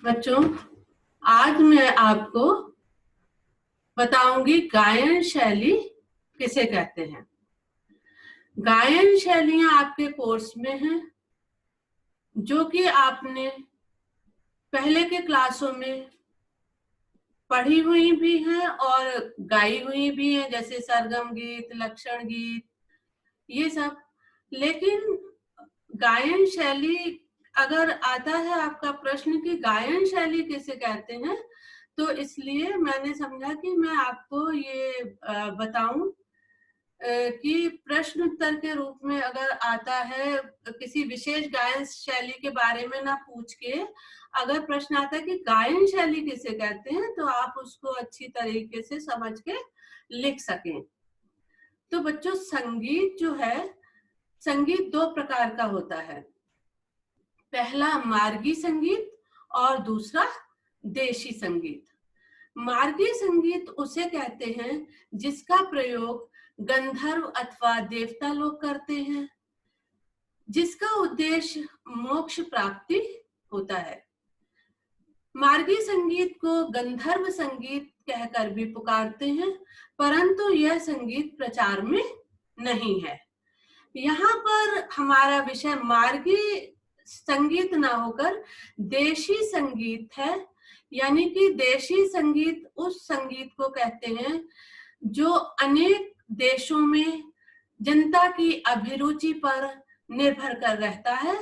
बच्चों, आज मैं आपको बताऊंगी गायन शैली किसे कहते हैं। गायन शैलियां आपके कोर्स में हैं, जो कि आपने पहले के क्लासों में पढ़ी हुई भी हैं और गाई हुई भी हैं, जैसे सरगम गीत, लक्षण गीत, ये सब। लेकिन गायन शैली अगर आता है आपका प्रश्न कि गायन शैली किसे कहते हैं, तो इसलिए मैंने समझा कि मैं आपको ये बताऊं कि प्रश्न उत्तर के रूप में अगर आता है, किसी विशेष गायन शैली के बारे में ना पूछ के अगर प्रश्न आता है कि गायन शैली किसे कहते हैं, तो आप उसको अच्छी तरीके से समझ के लिख सकें। तो बच्चों, संगीत जो है, संगीत दो प्रकार का होता है। पहला मार्गी संगीत और दूसरा देशी संगीत। मार्गी संगीत उसे कहते हैं जिसका प्रयोग गंधर्व अथवा देवता लोग करते हैं, जिसका उद्देश्य मोक्ष प्राप्ति होता है। मार्गी संगीत को गंधर्व संगीत कहकर भी पुकारते हैं, परंतु यह संगीत प्रचार में नहीं है। यहाँ पर हमारा विषय मार्गी संगीत ना होकर देशी संगीत है। यानी कि देशी संगीत उस संगीत को कहते हैं जो अनेक देशों में जनता की अभिरुचि पर निर्भर कर रहता है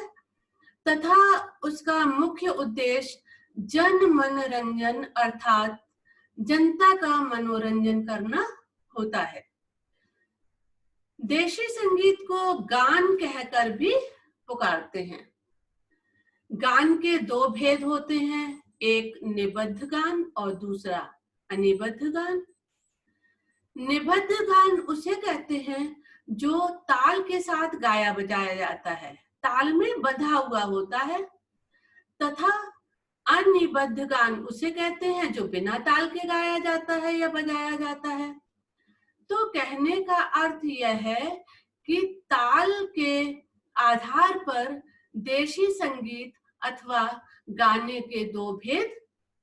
तथा उसका मुख्य उद्देश्य जन मनोरंजन अर्थात जनता का मनोरंजन करना होता है। देशी संगीत को गान कहकर भी पुकारते हैं। गान के दो भेद होते हैं, एक निबद्ध गान और दूसरा अनिबद्ध गान। निबद्ध गान उसे कहते हैं जो ताल के साथ गाया बजाया जाता है, ताल में बंधा हुआ होता है, तथा अनिबद्ध गान उसे कहते हैं जो बिना ताल के गाया जाता है या बजाया जाता है। तो कहने का अर्थ यह है कि ताल के आधार पर देशी संगीत अथवा गाने के दो भेद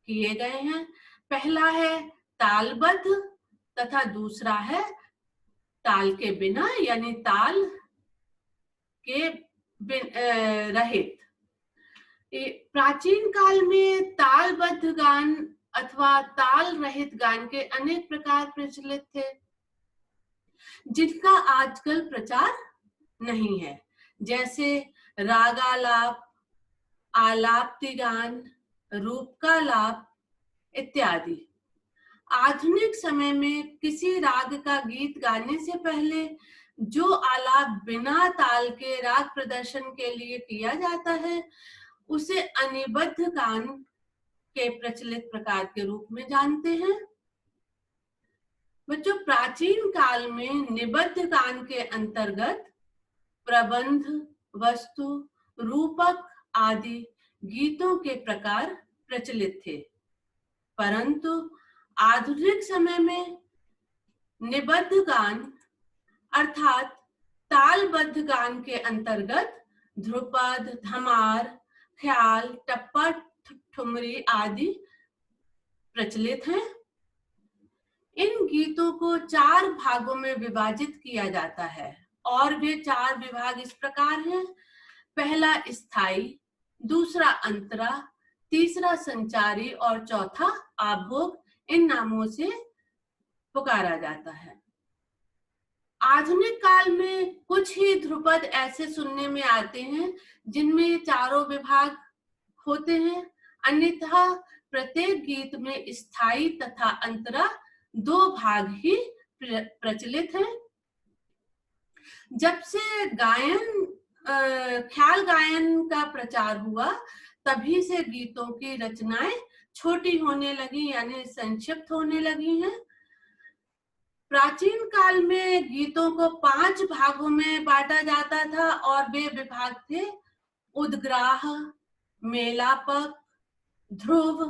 किए गए हैं। पहला है तालबद्ध तथा दूसरा है ताल के बिना यानी ताल के रहित। प्राचीन काल में तालबद्ध गान अथवा ताल रहित गान के अनेक प्रकार प्रचलित थे, जिनका आजकल प्रचार नहीं है, जैसे रागालाप, आलाप्ति गान, रूपकालाप इत्यादि। आधुनिक समय में किसी राग का गीत गाने से पहले जो आलाप बिना ताल के राग प्रदर्शन के लिए किया जाता है, उसे अनिबद्ध गान के प्रचलित प्रकार के रूप में जानते हैं। बच्चों, प्राचीन काल में निबद्ध गान के अंतर्गत प्रबंध, वस्तु, रूपक आदि गीतों के प्रकार प्रचलित थे, परंतु आधुनिक समय में निबद्ध गान अर्थात तालबद्ध गान के अंतर्गत ध्रुपद, धमार, ख्याल, टप्पा, ठुमरी आदि प्रचलित हैं। इन गीतों को 4 भागों में विभाजित किया जाता है और वे 4 विभाग इस प्रकार हैं। पहला स्थायी, दूसरा अंतरा, तीसरा संचारी और चौथा आभोग। इन नामों से पुकारा जाता है। आधुनिक काल में कुछ ही ध्रुपद ऐसे सुनने में आते हैं जिनमें ये चारों विभाग होते हैं, अन्यथा प्रत्येक गीत में स्थायी तथा अंतरा 2 भाग ही प्रचलित हैं। जब से गायन ख्याल गायन का प्रचार हुआ, तभी से गीतों की रचनाएं छोटी होने लगी यानी संक्षिप्त होने लगी हैं। प्राचीन काल में गीतों को 5 भागों में बांटा जाता था और वे विभाग थे उद्ग्राह, मेलापक, ध्रुव,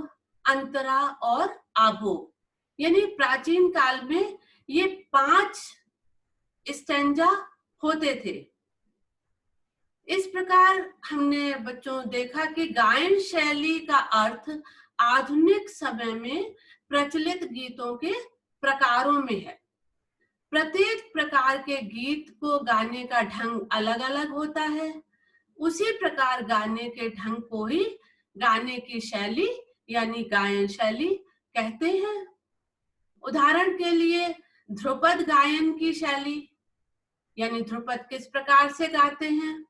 अंतरा और आभोग। यानी प्राचीन काल में ये 5 स्टैंजा होते थे। इस प्रकार हमने बच्चों देखा कि गायन शैली का अर्थ आधुनिक समय में प्रचलित गीतों के प्रकारों में है। प्रत्येक प्रकार के गीत को गाने का ढंग अलग अलग होता है। उसी प्रकार गाने के ढंग को ही गाने की शैली यानी गायन शैली कहते हैं। उदाहरण के लिए ध्रुपद गायन की शैली यानी ध्रुपद किस प्रकार से गाते हैं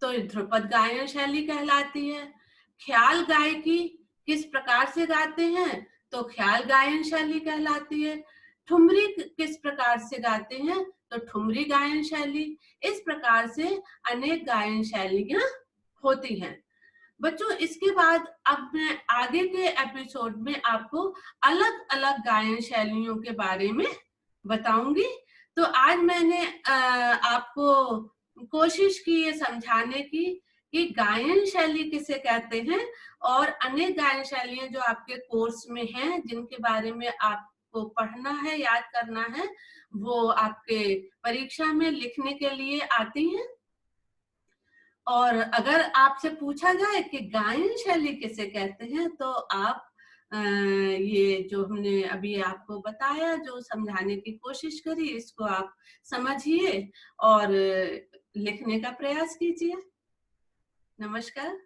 तो ध्रुपद गायन शैली कहलाती है। ख्याल गायकी किस प्रकार से गाते हैं तो ख्याल गायन शैली कहलाती है। ठुमरी किस प्रकार से गाते हैं तो ठुमरी गायन शैली। इस प्रकार से अनेक गायन शैलियां होती हैं। बच्चों इसके बाद अब मैं आगे के एपिसोड में आपको अलग अलग गायन शैलियों के बारे में बताऊंगी। तो आज मैंने आपको कोशिश की ये समझाने की कि गायन शैली किसे कहते हैं और अनेक गायन शैलियां जो आपके कोर्स में हैं जिनके बारे में आपको पढ़ना है, याद करना है, वो आपके परीक्षा में लिखने के लिए आती हैं। और अगर आपसे पूछा जाए कि गायन शैली किसे कहते हैं तो आप ये जो हमने अभी आपको बताया, जो समझाने की कोशिश करी, इसको आप समझिए और लिखने का प्रयास कीजिए। नमस्कार।